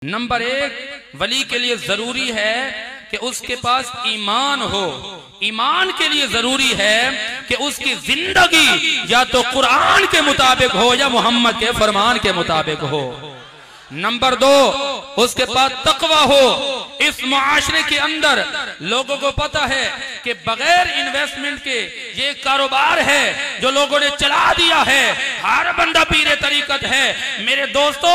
Number ایک، ولی کے لیے ضروری ہے کہ اس کے پاس ایمان ہو۔ ایمان کے لیے ضروری ہے کہ اس کی زندگی یا تو قرآن کے مطابق ہو یا محمد کے فرمان کے مطابق ہو۔ نمبر دو، اس کے پاس تقوی ہو۔ اس معاشرے کے اندر لوگوں کو پتہ ہے کہ بغیر انویسٹمنٹ کے یہ کاروبار ہے جو لوگوں نے چلا دیا ہے، ہر بندہ پیر طریقت ہے۔ میرے دوستو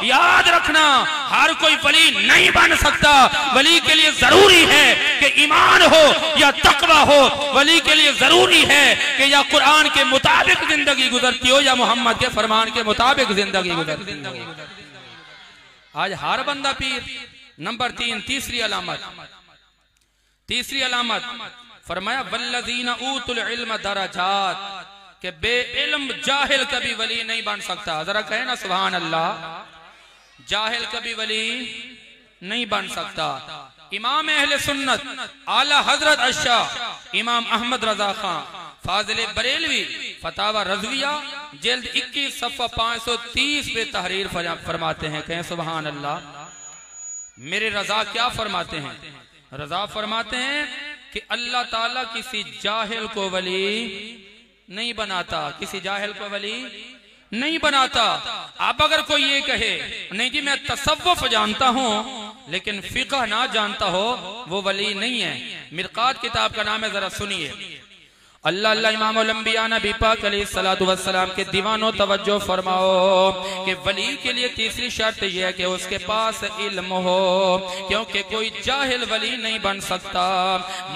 یاد رکھنا، ہر کوئی ولی نہیں بن سکتا۔ ولی کے لیے ضروری ہے کہ ایمان ہو یا تقوی ہو۔ ولی کے لیے ضروری ہے کہ یا قرآن کے مطابق زندگی گزرتی ہو یا محمد کے فرمان کے مطابق زندگی گزرتی ہو۔ آج ہر بندہ پیر۔ نمبر تین، تیسری علامت فرمایا والذین اوتوا العلم درجات، کہ بے علم جاہل کبھی ولی نہیں بن سکتا۔ ذرا کہیں نا سبحان اللہ۔ جاہل کبھی ولی نہیں بن سکتا۔ امام اہل سنت اعلی حضرت الشاہ امام احمد رضا خان فاضل بریلوی فتاوی رضویہ جلد 21 صفحہ 530 پہ تحریر فرماتے ہیں، کہیں سبحان اللہ۔ میرے رضا کیا فرماتے ہیں؟ رضا فرماتے ہیں کہ اللہ تعالیٰ کسی جاہل کو ولی نہیں بناتا، کسی جاہل کو ولی نہیں بناتا۔ اب اگر کوئی یہ کہے نہیں جی میں تصوف جانتا ہوں لیکن فقہ نہ جانتا ہو، وہ ولی نہیں ہے۔ مرقات کتاب کا نام ہے، ذرا سنیے۔ اللہ امام الانبیاء نبی پاک علیہ السلام کے دیوانوں توجہ فرماؤ کہ ولی کے لیے تیسری شرط یہ ہے کہ اس کے پاس علم ہو، کیونکہ کوئی جاہل ولی نہیں بن سکتا۔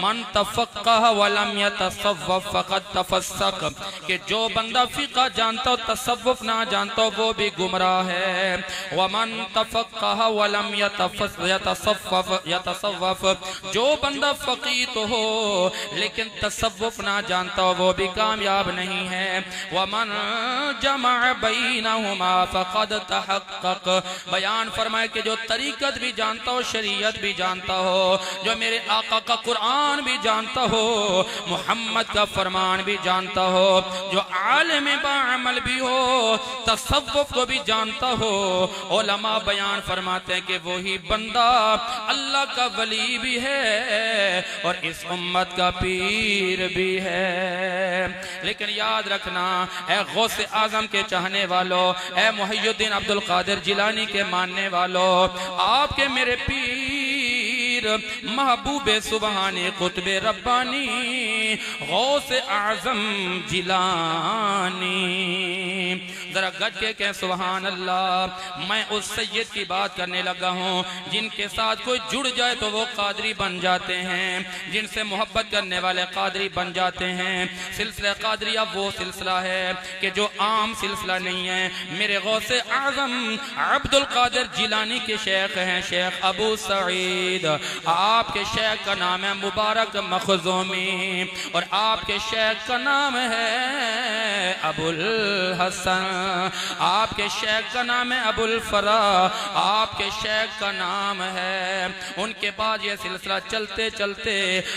من تفقہ ولم یتصوف فقد تفسق، کہ جو بندہ فقہ جانتا ہو تصوف نہ جانتا ہو وہ بھی گمراہ ہے۔ ومن تفقہ ولم یتصوف، جو بندہ فقیہ تو ہو لیکن تصوف نہ جانتا ہو وہ بھی کامیاب نہیں ہے۔ ومن جمع بینہما فقد تحقق، بیان فرمائے کہ جو طریقت بھی جانتا ہو، شریعت بھی جانتا ہو، جو میرے آقا کا قرآن بھی جانتا ہو، محمد کا فرمان بھی جانتا ہو، جو عالم باعمل بھی ہو، تصوف کو بھی جانتا ہو، علماء بیان فرماتے ہیں کہ وہی بندہ اللہ کا ولی بھی ہے اور اس امت کا پیر بھی ہے۔ لیکن یاد رکھنا اے غوث اعظم کے چاہنے والوں، اے محی الدین عبدالقادر جیلانی کے ماننے والوں، آپ کے میرے پیر محبوب سبحانی قطب ربانی غوث اعظم جیلانی، ذرا گج کے کہیں سبحان اللہ۔ میں اس سید کی بات کرنے لگا ہوں جن کے ساتھ کوئی جڑ جائے تو وہ قادری بن جاتے ہیں، جن سے محبت کرنے والے قادری بن جاتے ہیں۔ سلسلہ قادریہ وہ سلسلہ ہے کہ جو عام سلسلہ نہیں ہے۔ میرے غوث اعظم عبدالقادر جیلانی کے شیخ ہیں شیخ ابو سعید، آپ کے شیخ کا نام ہے مبارک مخزومی، اور آپ کے شیخ کا نام ہے ابو الحسن، آپ کے شیخ کا نام ہے ابو الفرا، آپ کے شیخ کا نام ہے۔ ان کے بعد یہ سلسلہ چلتے چلتے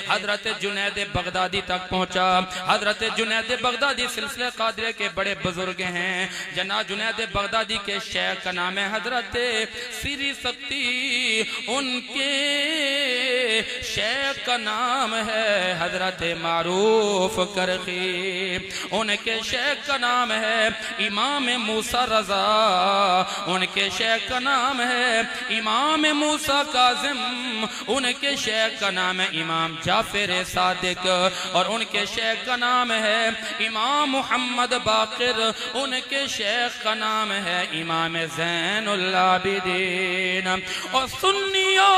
حضرت جنید بغدادی تک پہنچا۔ حضرت جنید بغدادی سلسلہ قادریہ کے بڑے بزرگ ہیں۔ جناب جنید بغدادی کے شیخ کا نام ہے حضرت سری سکتی، ان کے شیخ کا نام ہے حضرت معروف کرخی، ان کے شیخ کا نام ہے امام موسیٰ رضا، ان کے شیخ کا نام ہے امام موسیٰ کاظم، ان کے شیخ کا نام ہے امام جعفر صادق، اور ان کے شیخ کا نام ہے امام محمد باقر، ان کے شیخ کا نام ہے امام زین العابدین، اور سنیوں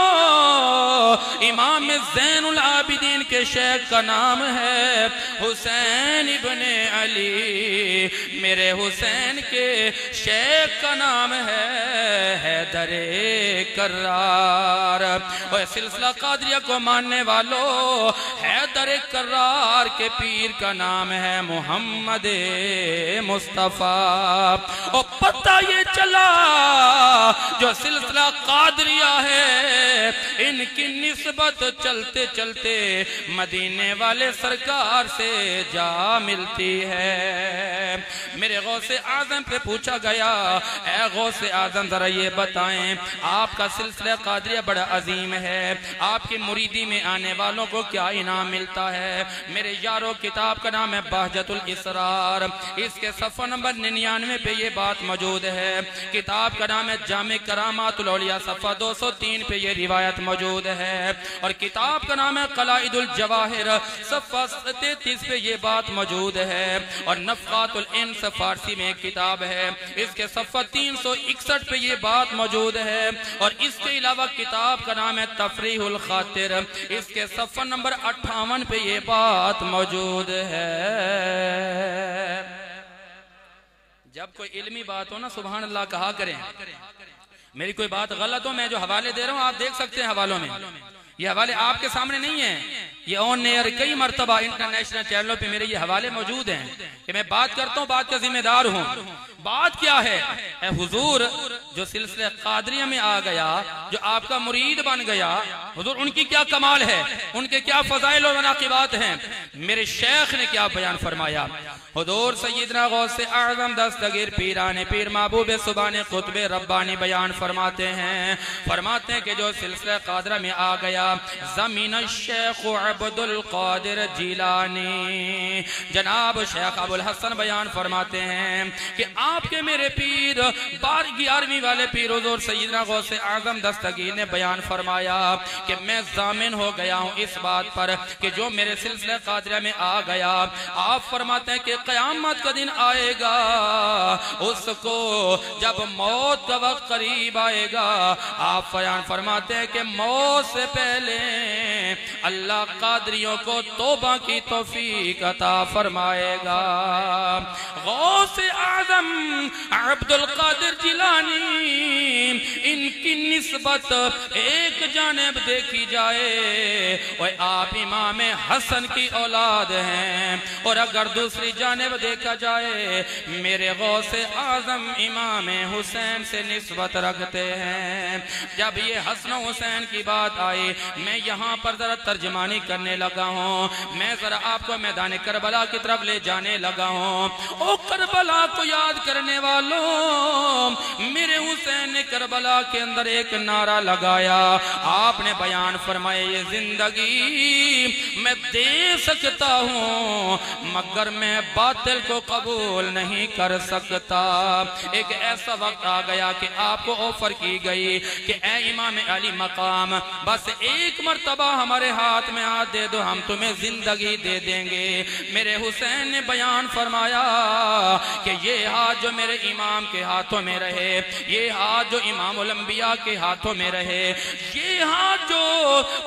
امام زین العابدین کے شیخ کا نام ہے حسین ابن علی، میرے حسین کے شیخ کا نام ہے حیدر کرار، اور سلسلہ قادریہ کو ماننے والوں حیدر کرار کے پیر کا نام ہے محمد مصطفیٰ۔ اور پتہ یہ چلا جو سلسلہ قادریہ ہے ان کی نسبت چلتے چلتے مدینے والے سرکار سے جا ملتی ہے۔ میرے غوث اعظم پہ پوچھا گیا اے غوث اعظم ذرا یہ بتائیں آپ کا سلسلہ قادریہ بڑا عظیم ہے، آپ کی مریدی میں آنے والوں کو کیا انعام ملتا ہے؟ میرے یارو کتاب کا نام ہے بہجت الاسرار، اس کے صفحہ نمبر 99 پہ یہ بات موجود ہے۔ کتاب کا نام ہے جامع کرامات الاولیاء، صفحہ 203 پہ یہ روایت موجود ہے، اور کتاب کا نام ہے قلائد الجواہر، صفحہ 33 پہ یہ بات موجود ہے، اور نفقات الانس فارسی میں ایک کتاب ہے، اس کے صفحہ 361 پہ یہ بات موجود ہے، اور اس کے علاوہ کتاب کا نام ہے تفریح الخاطر، اس کے صفحہ نمبر 58 پہ یہ بات موجود ہے۔ جب کوئی علمی بات ہو نا سبحان اللہ کہا کریں، میری کوئی بات غلط ہو، میں جو حوالے دے رہا ہوں آپ دیکھ سکتے ہیں حوالوں میں، یہ حوالے آپ کے سامنے نہیں ہیں، یہ آن ایئر کئی مرتبہ انٹرنیشنل چینلوں پہ میرے یہ حوالے موجود ہیں کہ میں بات کرتا ہوں، بات کا ذمہ دار ہوں۔ بات کیا ہے؟ اے حضور جو سلسلہ قادریہ میں آ گیا، جو آپ کا مرید بن گیا، حضور ان کی کیا کمال ہے، ان کے کیا فضائل و مناقبات ہیں، میرے شیخ نے کیا بیان فرمایا؟ حضور سیدنا غوث اعظم دستگیر پیران پیر محبوب سبحان قطب ربانی بیان فرماتے ہیں کہ جو سلسلہ قادرہ میں آ گیا، زمین الشیخ عبد القادر جیلانی، جناب شیخ ابو الحسن بیان فرماتے ہیں کہ آپ کے میرے پیر 11ویں والے پیر حضور سیدنا غوث اعظم دستگیر نے بیان فرمایا کہ میں ضامن ہو گیا ہوں اس بات پر کہ جو میرے سلسلہ قادرہ میں آ گیا، آپ فرماتے ہیں کہ قیامت کا دن آئے گا، اس کو جب موت کا وقت قریب آئے گا، آپ بیان فرماتے ہیں کہ موت سے پہلے اللہ قادریوں کو توبہ کی توفیق عطا فرمائے گا۔ غوث اعظم عبد القادر جیلانی، ان کی نسبت ایک جانب دیکھی جائے وہ آپ امام حسن کی اولاد ہیں، اور اگر دوسری جانب دیکھا جائے میرے غوث اعظم امام حسین سے نسبت رکھتے ہیں۔ جب یہ حسن و حسین کی بات آئی، میں یہاں پر ذرا ترجمانی کرنے لگا ہوں، میں ذرا آپ کو میدان کربلا کی طرف لے جانے لگا ہوں۔ او کربلا کو یاد کرنے والوں، میرے حسین نے کربلا کے اندر ایک نعرہ لگایا، آپ نے بیان فرمایا یہ زندگی میں دے سکتا ہوں مگر میں باطل کو قبول نہیں کر سکتا۔ ایک ایسا وقت آ گیا کہ آپ کو آفر کی گئی کہ اے امام علی مقام، بس ایک مرتبہ ہمارے ہاتھ میں ہاتھ دے دو، ہم تمہیں زندگی دے دیں گے۔ میرے حسین نے بیان فرمایا کہ یہ ہاتھ جو میرے امام کے ہاتھوں میں رہے، یہ ہاتھ جو امام الانبیاء کے ہاتھوں میں رہے، یہ ہاتھ جو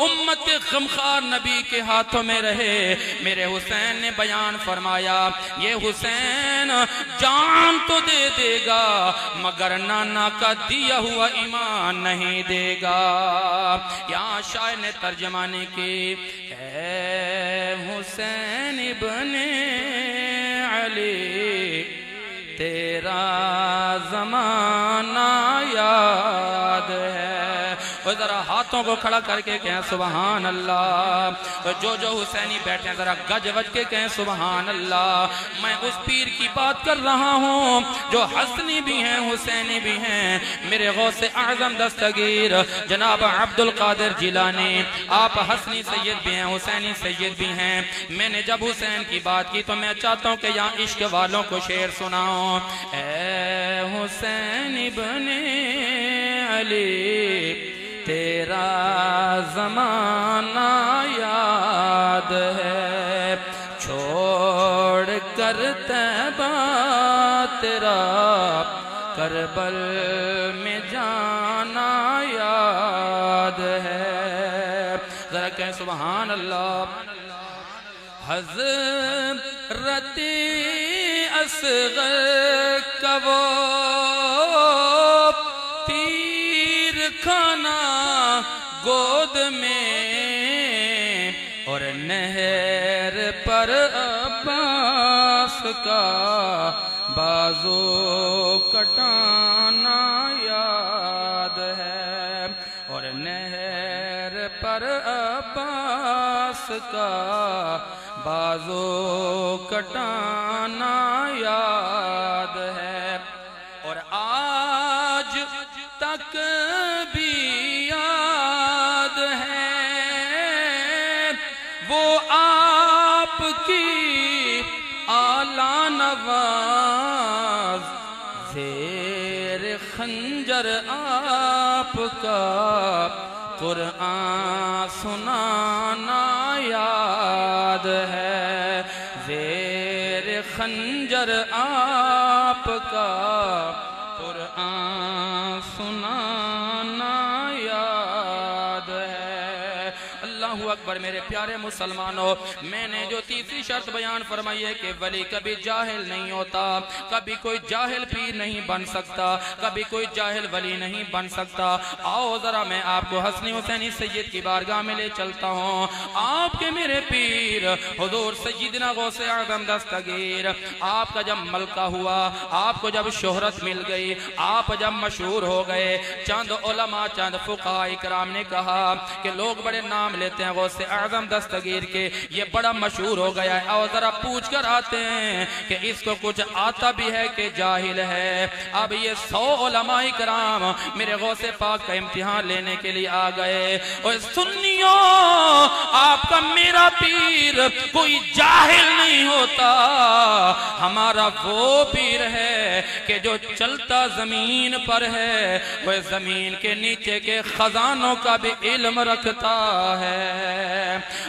امت کے غمخوار نبی کے ہاتھوں میں رہے، میرے حسین نے بیان فرمایا یہ حسین جان تو دے دے گا مگر نانا کا دیا ہوا ایمان نہیں دے گا۔ یہاں شاعر نے ترجمانی کی، اے حسین ابن علی تیرا زمانہ یاد ہے۔ ذرا ہاتھوں کو کھڑا کر کے کہیں سبحان اللہ، جو حسینی بیٹھے ہیں ذرا گج وج کے کہیں سبحان اللہ۔ میں اس پیر کی بات کر رہا ہوں جو حسنی بھی ہیں حسینی بھی ہیں، میرے غوث اعظم دستگیر جناب عبد القادر جیلانی، آپ حسنی سید بھی ہیں حسینی سید بھی ہیں۔ میں نے جب حسین کی بات کی تو میں چاہتا ہوں کہ یہاں عشق والوں کو شعر سناؤں، اے حسین ابن علی تیرا زمانہ یاد ہے، چھوڑ کر طیبہ تیرا کربل میں جانا یاد ہے۔ ذرا کہیں سبحان اللہ۔ حضرت اصغر کا وہ کھانا گود میں اور نہر پر عباس کا بازو کٹانا یاد ہے۔ اور نہر پر عباس کا بازو کٹانا یاد ہے، اور آج تک بھی یاد ہے وہ آپ کی اعلیٰ نواز، زیر خنجر آپ کا قرآن سنانا یاد ہے، زیر خنجر آپ کا قرآن سنانا یاد ہے۔ اللہ اکبر میرے پیارے مسلمانوں، میں نے جو تیسری شرط بیان فرمائی ہے کہ ولی کبھی جاہل نہیں ہوتا، کبھی کوئی جاہل پیر نہیں بن سکتا، کبھی کوئی جاہل ولی نہیں بن سکتا۔ آؤ ذرا میں آپ کو حسنی حسینی سید کی بارگاہ میں لے چلتا ہوں۔ آپ کے میرے پیر حضور سیدنا غوث اعظم دستگیر، آپ کا جب ملکہ ہوا، آپ کو جب شہرت مل گئی، آپ جب مشہور ہو گئے، چند علماء چند فقہاء اکرام نے کہا کہ لوگ بڑے نام لیتے ہیں غوث اعظم دستگیر کے، یہ بڑا مشہور ہو گیا ہے، اور ذرا پوچھ کر آتے ہیں کہ اس کو کچھ آتا بھی ہے کہ جاہل ہے۔ اب یہ 100 علماء کرام میرے غوث پاک کا امتحان لینے کے لیے آ گئے۔ اور سنیوں، آپ کا میرا پیر کوئی جاہل نہیں ہوتا، ہمارا وہ پیر ہے کہ جو چلتا زمین پر ہے، وہ زمین کے نیچے کے خزانوں کا بھی علم رکھتا ہے۔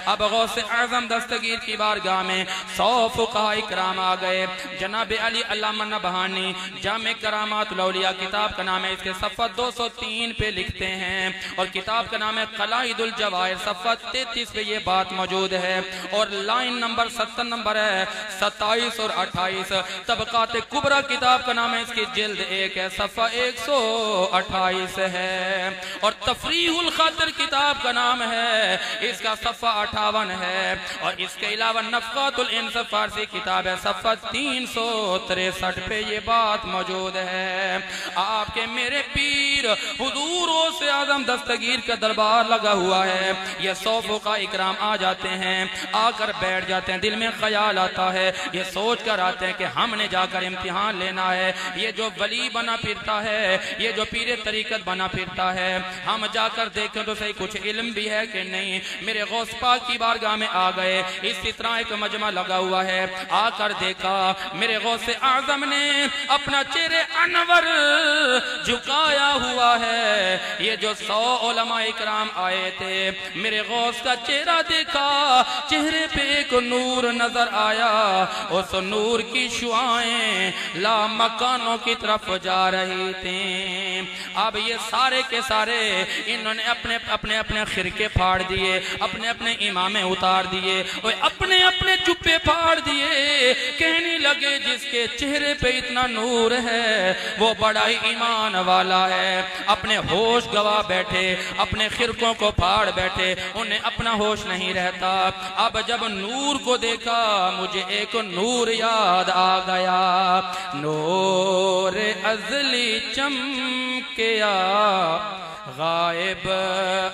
اب غوث اعظم دستگیر کی بارگاہ میں 100 فقہاء اکرام آ گئے۔ جناب علی علامہ نبہانی جامع کرامات الاولیاء کتاب کا نام ہے، اس کے صفحہ 203 پہ لکھتے ہیں، اور کتاب کا نام ہے قلائد الجواہر، صفحہ 33 پہ یہ بات موجود ہے، اور لائن نمبر 70 نمبر ہے 27 اور 28۔ طبقات کبریٰ کتاب کا نام ہے، اس کی جلد 1 ہے، صفحہ 128 ہے، اور تفریح الخاطر کتاب کا نام ہے، اس کا صفحہ 58 ہے، اور اس کے علاوہ نفقات الانس فارسی کتاب ہے، صفحہ 363 پہ یہ بات موجود ہے۔ آپ کے میرے پیر حضور غوث اعظم دستگیر کا دربار لگا ہوا ہے، یہ 100 فقہاء اکرام آ جاتے ہیں، آ کر بیٹھ جاتے ہیں، دل میں خیال آتا ہے، یہ سوچ کر آتے ہیں کہ ہم نے جا کر امتحان لینا ہے، یہ جو ولی بنا پھرتا ہے، یہ جو پیر طریقت بنا پھرتا ہے، ہم جا کر دیکھیں تو صحیح کچھ علم بھی ہے کہ نہیں۔ میرے غوث پاک کی بارگاہ میں آ گئے، اسی طرح ایک مجمع لگا ہوا ہے، آ کر دیکھا میرے غوث اعظم نے اپنا چہرے انور جھکایا ہوا ہے۔ یہ جو 100 علماء اکرام آئے تھے، میرے غوث کا چہرہ دیکھا، چہرے پہ ایک نور نظر آیا، اس نور کی شعائیں لا مکانوں کی طرف جا رہی تھیں۔ اب یہ سارے کے سارے انہوں نے اپنے خرقے پھاڑ دیے، اپنے امامے اتار دیے، اور اپنے جبے پھاڑ دیے، کہنے لگے جس کے چہرے پہ اتنا نور ہے وہ بڑا ہی ایمان والا ہے۔ اپنے ہوش گوا بیٹھے، اپنے خرقوں کو پھاڑ بیٹھے، انہیں اپنا ہوش نہیں رہتا۔ اب جب نور کو دیکھا، مجھے ایک نور یاد آ گیا، نور ازلی چمکیا، غائب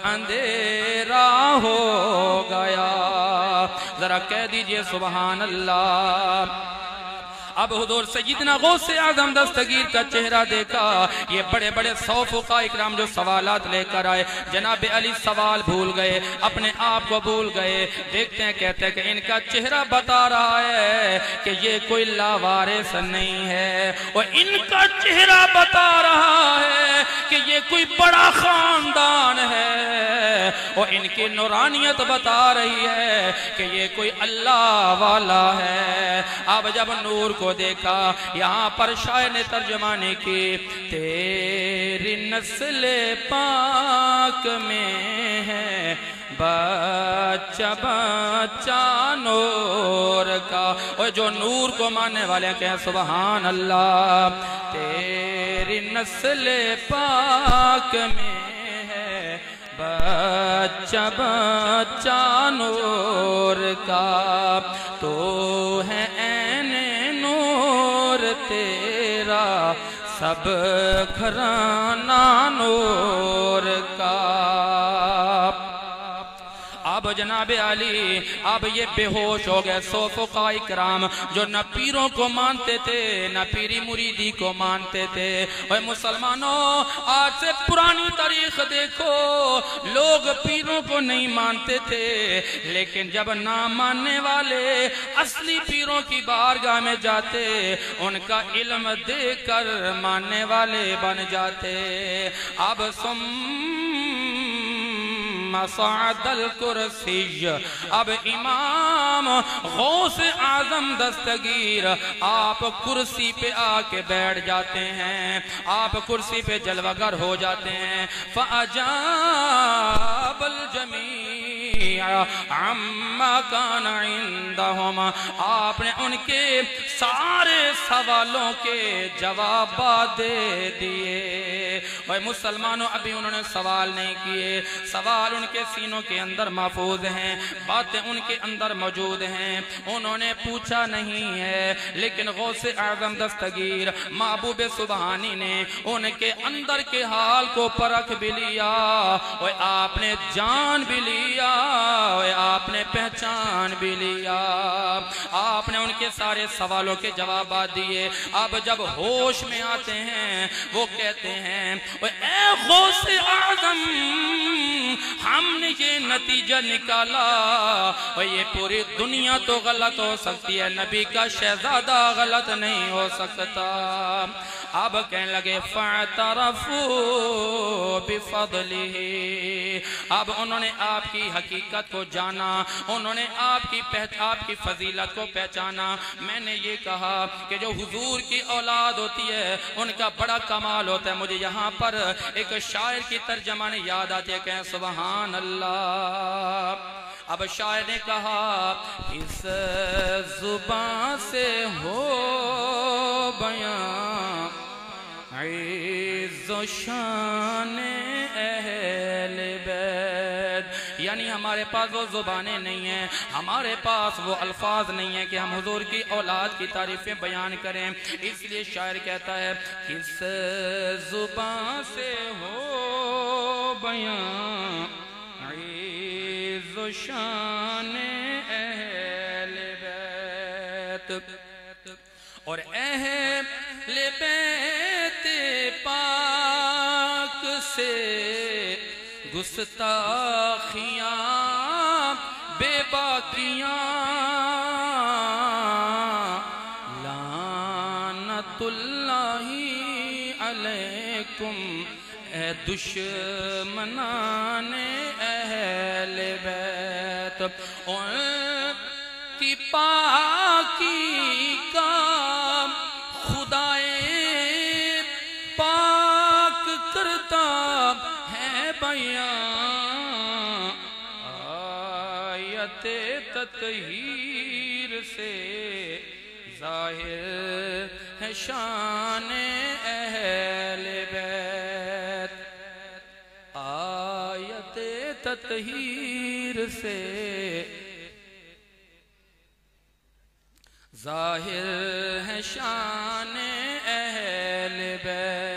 اندھیرا ہو گیا۔ ذرا کہہ دیجئے سبحان اللہ۔ اب حضور سیدنا غوث اعظم دستگیر کا چہرہ دیکھا، یہ بڑے بڑے 100 فقہاء اکرام جو سوالات لے کر آئے، جناب علی سوال بھول گئے، اپنے آپ کو بھول گئے، دیکھتے ہیں کہتے ہیں کہ ان کا چہرہ بتا رہا ہے کہ یہ کوئی لاوارث نہیں ہے، اور ان کا چہرہ بتا رہا ہے کہ یہ کوئی بڑا خاندان ہے، اور ان کی نورانیت بتا رہی ہے کہ یہ کوئی اللہ والا ہے۔ اب جب نور کو دیکھا، یہاں پر شاعر نے ترجمانی کی، تیری نسل پاک میں ہے بچہ بچہ نور کا۔ اور جو نور کو ماننے والے کہیں سبحان اللہ۔ تیری نسل پاک میں ہے بچہ بچہ نور کا، تو ہے عین نور تیرا، سب گھرانہ نور کا۔ اب جناب علی اب یہ بے ہوش ہو گئے. سو فقہاء کرام جو نہ پیروں کو مانتے تھے نہ پیری مریدی کو مانتے تھے. اے مسلمانوں آج سے پرانی تاریخ دیکھو, لوگ پیروں کو نہیں مانتے تھے لیکن جب نہ ماننے والے اصلی پیروں کی بارگاہ میں جاتے ان کا علم دے کر ماننے والے بن جاتے. اب صعد الکرسی, اب امام غوث اعظم دستگیر آپ کرسی پہ آ کے بیٹھ جاتے ہیں, آپ کرسی پہ جلوگر ہو جاتے ہیں. فَأَجَابَ الْجَمِيعَ عَمَّا كَانَ عِنْدَهُمْ, آپ نے ان کے سارے سوالوں کے جوابات دے دیے. اور مسلمانوں ابھی انہوں نے سوال نہیں کیے, سوال ان کے سینوں کے اندر محفوظ ہیں, باتیں ان کے اندر موجود ہیں, انہوں نے پوچھا نہیں ہے. لیکن غوث اعظم دستگیر محبوب سبحانی نے ان کے اندر کے حال کو پرکھ بھی لیا, اور آپ نے جان بھی لیا, اور آپ نے پہچان بھی لیا. آپ نے ان کے سارے سوالوں کے جوابات دیے. اب جب ہوش میں آتے ہیں وہ کہتے ہیں اے غوث اعظم, ہم نے یہ نتیجہ نکالا, اور یہ پوری دنیا تو غلط ہو سکتی ہے, نبی کا شہزادہ غلط نہیں ہو سکتا. اب کہنے لگے فَاعْتَرَفُوا بِفَضْلِهِ, اب انہوں نے آپ کی حقیقت کو جانا, انہوں نے آپ کی فضیلت کو پہچانا. میں نے یہ کہا کہ جو حضور کی اولاد ہوتی ہے ان کا بڑا کمال ہوتا ہے. مجھے یہاں پر ایک شاعر کی ترجمانی یاد آتی ہے, کہیں سبحان اللہ. اب شاعر نے کہا اس زبان سے ہو بیان عز و شان اہل بیت, یعنی ہمارے پاس وہ زبانیں نہیں ہیں, ہمارے پاس وہ الفاظ نہیں ہیں کہ ہم حضور کی اولاد کی تعریفیں بیان کریں. اس لیے شاعر کہتا ہے کس زبان سے ہو بیان عز و شان اہل بیت, اور اہل بیت پاک سے گستاخیاں بے باکیاں لعنت اللہ علیکم اے دشمنان اہل بیت. ان کی پاکی کا خدائے پاک کرتا ہے بیان, آیت تطہیر سے ظاہر ہے شان اہل بیت. آیت تطہیر سے ظاہر ہے شان اہل بیت.